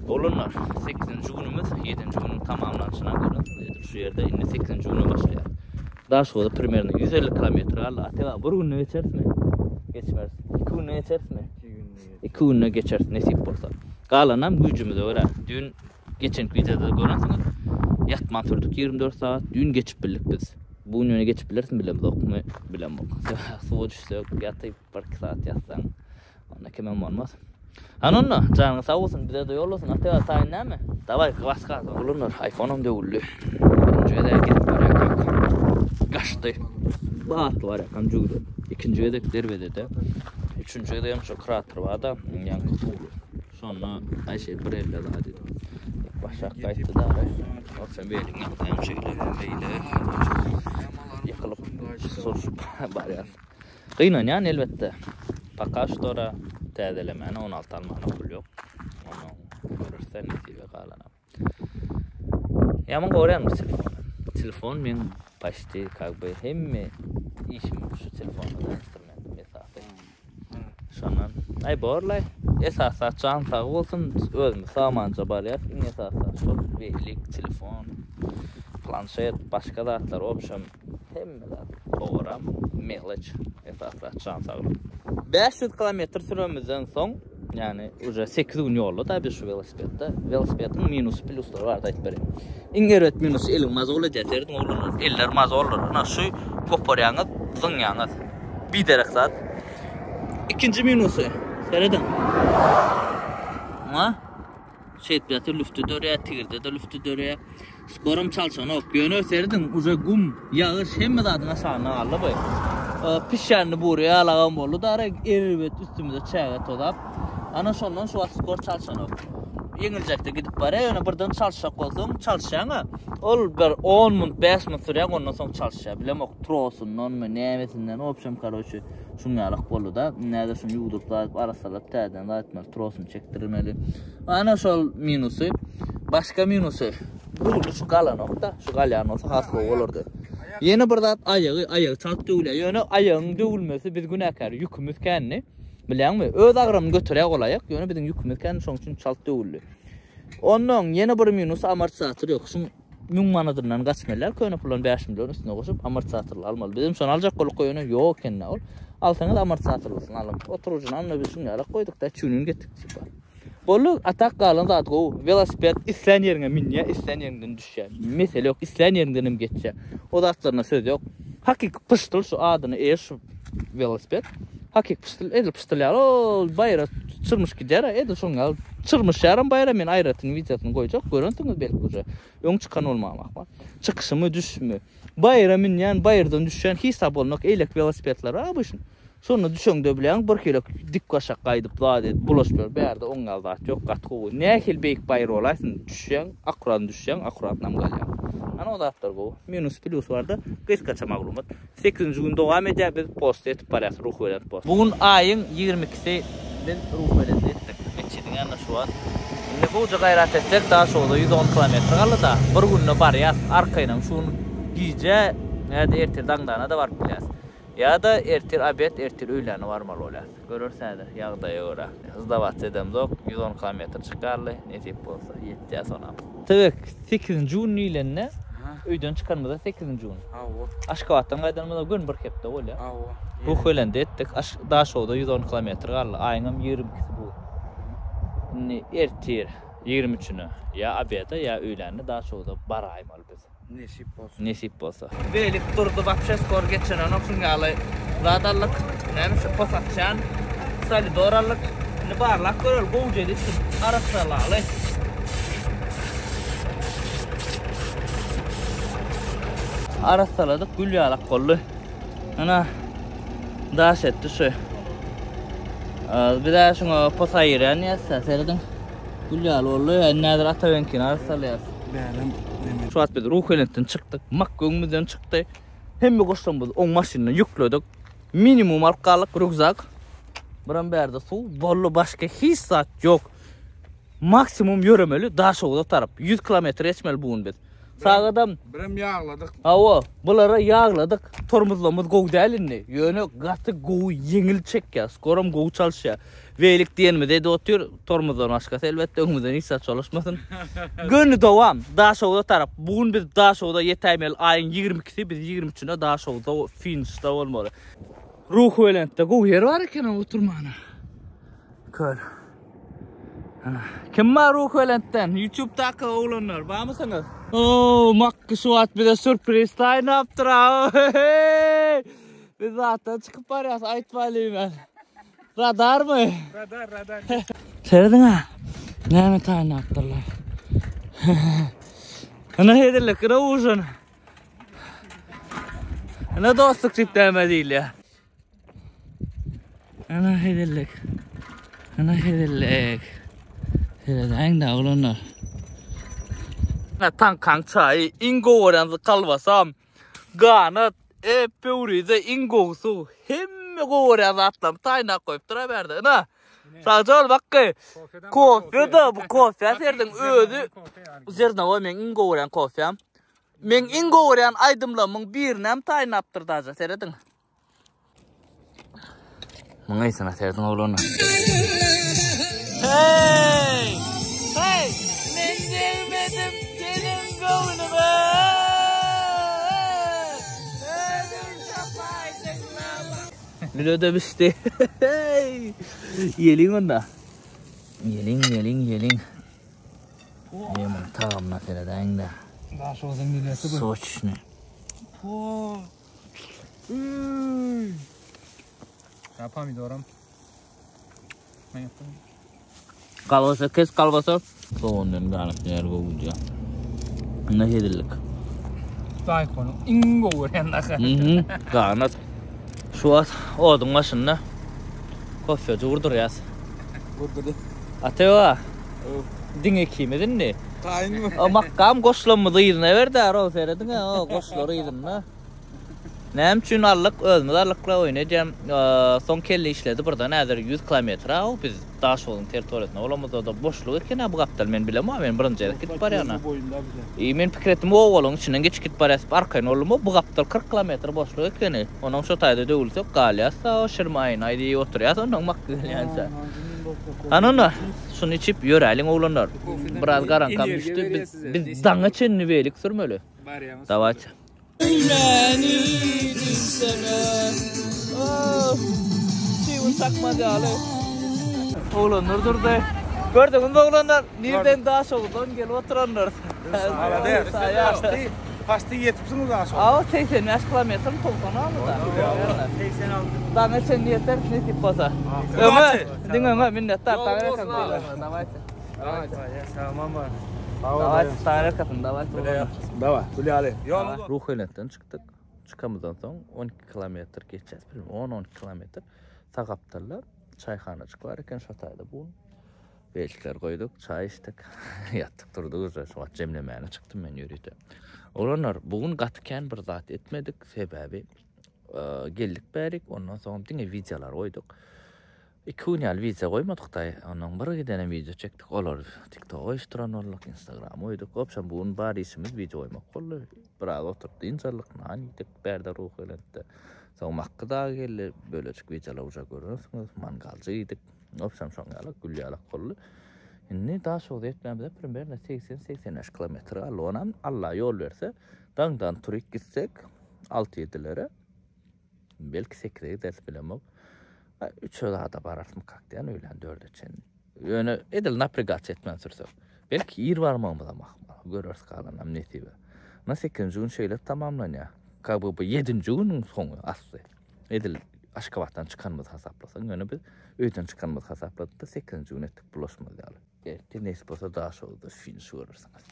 Olanlar 8. günümüz 7. günün tamamlanışına görüntüledir. Şu yerde indi 8. günü başlayar. Daha sonra primerini 150 kilometre kaldı. Ateva bir günü geçersin mi? Geçmez. 2 günü geçersin mi? 2 günü geçersin nasip olsa. Kalanam gücümüze göre. Dün geçen videoda görünsünüz. Yatman sürdük 24 saat. Dün geçip bildik biz. Bu günü geçip bilirsin bilem yok mu? Bilem yok. Soğuk düşse yatayıp 1 saat yatsan. Onda kimem olmaz. Anonna, canın sağ olsun, bize de yol olsun. Ateva tayin ne mi? Davay, kıvaska. Olunlar, iPhone'um dövüllü. Birinci de gidip var ya kanka. Kaçtı. Baat var ya kanka cügülü. İkinciye de derbede de. Üçüncüye de yanlış o krater var da. Yan kutulu. Sonra Ayşe bir evle daha dedim. Başak kayıttı da. Olsan bir elin yaptığım şekilde. Beyle. Yıkılıp sorup var ya. Kıyınan yani elbette. Paka şu doğru təzələməni 16 almağına pul yok. Onu görürsən nesibe qalanam. Yaman qoruyan bu telefonu. Telefon men почти как бы hemme işim şu telefonda instrument mesafə. Şondan ay borlay esasa can sağ olsun özüm samanca bariyat esasa şu beylik telefon planşet başka datlar option hemmeler doğram meleç esasa can sağ 500 kilometre sürümüzden son yani уже 8 gün yolu da bir şu velosipedde. Velosipedin minus plusları var da etberi. İngeret minus elmaz olacak derdim olurlar. Eller maz olur. Ana şu koparyanız, zınyanız. Bir derek zat. İkinci minusu. Seyredin. Ha? Şeytbiyatı lüftü döreye, tigirde de lüftü döreye. Skorum çalsan ok. Yönü seyredin. Uca gum, yağış hemme dadına sağına aldı boy. Pişerini buraya alağım oldu da ara eribet üstümüze çağa todap. Ana sondan şu skor çalsan ok. Yengilcekte gidip var ya birden çalışacak olsam çalışacağına ol bir 10 min 5 min süren ondan sonra çalışacak bilem ok trosundan mı nemesinden opşam karoçu şunyalık bolu da nerede şunu yudurtlar arasalıp təyədən da etmeli trosunu çektirilmeli. Ana sol minusu başka minusu bu şu kalan nokta şu kalyan olsa hasıl olurdu. Yeni bir zat ayağı çalıp dövüle yani ayağın dövülmesi biz günahkar yükümüz kendini bilen mi? Öz ağrımını götürək olayak. Yani bizim yükümüz kendi son için çalıp dövüldü. Onun yeni bir minus amortisatör yok. Şun münmanadırından kaçmalar. Köyüne pulan 5 milyon üstüne koşup amortisatörle almalı. Bizim son alacak koluk koyunu yok kendine ol. Alsanız amortisatör olsun alın. Oturucunu anla biz şunu yarak koyduk da çünün gettik. Bolu atak kalın zat go. Velosiped isteyen yerine minye, isteyen yerinden düşer. Mesele yok. İsteyen yerinden geçer. O da atlarına söz yok. Hakik pıştıl şu adını şu velosiped. Hakik pıştıl ya bayra çırmış gider edi şonga çırmış yaram bayra men ayratın videosunu koyacak görüntünüz belki hoca ön çıkan olmamak var çıkışı mı düş mü bayra men yani bayırdan düşen hesap olmak elek velosipedler abışın sonra düşen de bilen bir kilo dik kaşak kaydıp da bulaşmıyor bir yerde on aldı yok katkı ne hil beyik bayır olaysın düşen akuratnam galyan ana o da atlar bu minus plus vardı kıskaça maglumat 8. gün devam eder biz post etip parası ruh veren post bugün ayın 22'si biz ruh veren ettik meçhedin yanına şu an şimdi bu uca gayret etsek daha sonra 110 kilometre kaldı da bir gününe var ya arkayla şunu giyce ya da ertir dangdana da var bilyaz ya da ertir abet ertir öğleni varmalı olar görürseniz yağdaya göre hızda vatsedemiz yok 110 kilometre çıkarlı nesip olsa yeteceğiz ona tık 8. gün ilenine Öydön çıkarmada 8. gün. Aşkavattan qaydanmada gün bir kepte ol ya. Bu hölende ettik. Daha şoğda 110 kilometre qallı. Ayınım 22'si bu. Ertir 23'ünü ya abiyata ya öğlenini daha şoğda baraymalı biz. Nesip olsa. Beylik durdu vapşa skor geçenen oksun galı. Radallık. Neymiş posatçan. Sali dorallık. Barlak görül. Goğuceli arasalalı. Arasaladık gül yağlak kollu. Ana daş etti şu. Bir daha şuna posayıran yazsa seyredin. Gül yağlı oldu. Nedir atavenkin arasalayaz. Şu at biz Ruhvelen'den çıktık. Makköy'ümüzden çıktı. Hem bir koştuğumuz 10 maşinle yükledik. Minimum alkalık rükzak. Buran bir yerde su. Bollu başka hiç saat yok. Maksimum yürümeli. Daha şoğda taraf. 100 kilometre geçmeli bugün biz. Sağadan Birem yağladık. Awa, bulara yağladık. Tormuzlamız gow dälini. Yöne gatı gow yeňil çekýär. Skoram gow çalşýar. Welik diýenmi dedi otur tormuzdan başga elbetde öňümden hiç çalışmasın. Gönü dowam. Daşowda tarap. Bugun biz Daşowda ýetämel aýyň 22-si biz 23-üne Daşowda finişde bolmaly. Ruh welentde gow yer bar eken oturmana. Kör. Kim var Ruh Welent'ten? YouTube'daki oğlanlar. Var mısınız? Oo, Makkı Suat bir de sürpriz tayin yaptır ha. Biz zaten çıkıp varıyaz. Aytmalıyım ben. Radar mı? Radar. Seyredin ha. Ne mi tayin yaptırlar? Ana hedirlik, ne uğuşun? Ne dostluk çipteme değil ya. Ana hedirlik. Seyredin de oğlanlar. Tan kançayı ingo oranızı kalvasam gana peurize ingo su hem oranızı atlam tayna koyup tura verdi na sağcal bakkı kofe da bu kofe serdin özü üzerine o men ingo oran kofem men ingo oran aydımlamın bir nem tayna yaptırdı aja seyredin mıngay sana serdin oğlana hey men gelmedim senin gavnıma Lüle de biste Yelin onda Yelin Yemin tamamla sereden de Daşowzyň nilesi bu. Soç ne Ya pomidorum. Ben yaptım. Kalvasa kes kalvasa Soğundan ganıp yer govuca Ne hedirlik Tay konu ingo örenaka. Ganat Şu odun başında Kofyacı vurdur yaz Vurdu. Ateva Dine kimedin ne? Tayin mi? O makkam goşlanmadı yedine verdi ara o seyredin ha o goşları yedine Nem üçün allık özmüz allıkla oynayacağım son kelle işledi burada nedir 100 kilometre o biz Daşowzyň territoriyasına olamaz o da boşluğu eken bu kaptal men bilem ama men birinci git barana men pikretim o olun içinden geç git barasıp arkayın olma bu kaptal 40 kilometre boşluğu eken onun şu tayda dövülse galyasa o şırmayın aydi oturyaz onun makgılyansa anana şunu içip yörelin oğlanlar biraz garankam düştü biz dağı çenini velik sürmeli davat Beni dinsene Çiğun takmadı alı Oğlanlar durdu Gördün mü oğlanlar Nereden Daşowdan gel oturanlar Pastı yetipsiniz Daşowda. Aa 85 kilometre tolkana mı da 86 Dağı çenini yeter ne tip basa Ömer Dinle minnettar dağı rekam Davat Tamam var Davat dağı rekam davat Davat Gülali. Ruh Welent'ten çıktık. Çıkamızdan soň 12 kilometr geçeceğiz. 10-12 kilometr. Taqaptarlar çayxanacık var eken şatayda bu. Belçikler koyduk, çay içtik. Yattık durduk özü. Şu cemlemeyene çıktım men yürüyde. Olanlar bugün gatıken bir zat etmedik. Sebebi geldik berik. Ondan soň dine videolar koyduk. 2 unyal video koymadık da onun bir gidene video çektik. Olar TikTok oyuşturan olduk, Instagram oyduk. Opşan bugün bari işimiz video koymak oldu. Biraz oturdu incarlık nan yedik. Berde Ruh Welent'te. Soň Makkı da geldi. Böylecik videolar uca görürsünüz. Mangalcı yedik. Opşan şoňalyk gülýalyk boldy. Indi Daşowda etmemde primerne 80-85 kilometre alonam Allah yol verse dağdan turik gitsek 6-7'lere belki 8'e ders bilemem. 3 daha da barartım kalktı yani öyle 4'e çen. Yani edil navigasyon etmen sürsek. Belki yer varmamıza makmal. Görürüz kalanam netibe. Nasıl 2. gün şeyler tamamlanıyor. Bu 7. günün sonu aslı. Edil Aşgabat'tan çıkanımızı hesaplasan. Yani biz öyden çıkanımızı hesapladık da 8. gün ettik bulaşmadı. Neyse olsa Daşowda finish görürsünüz.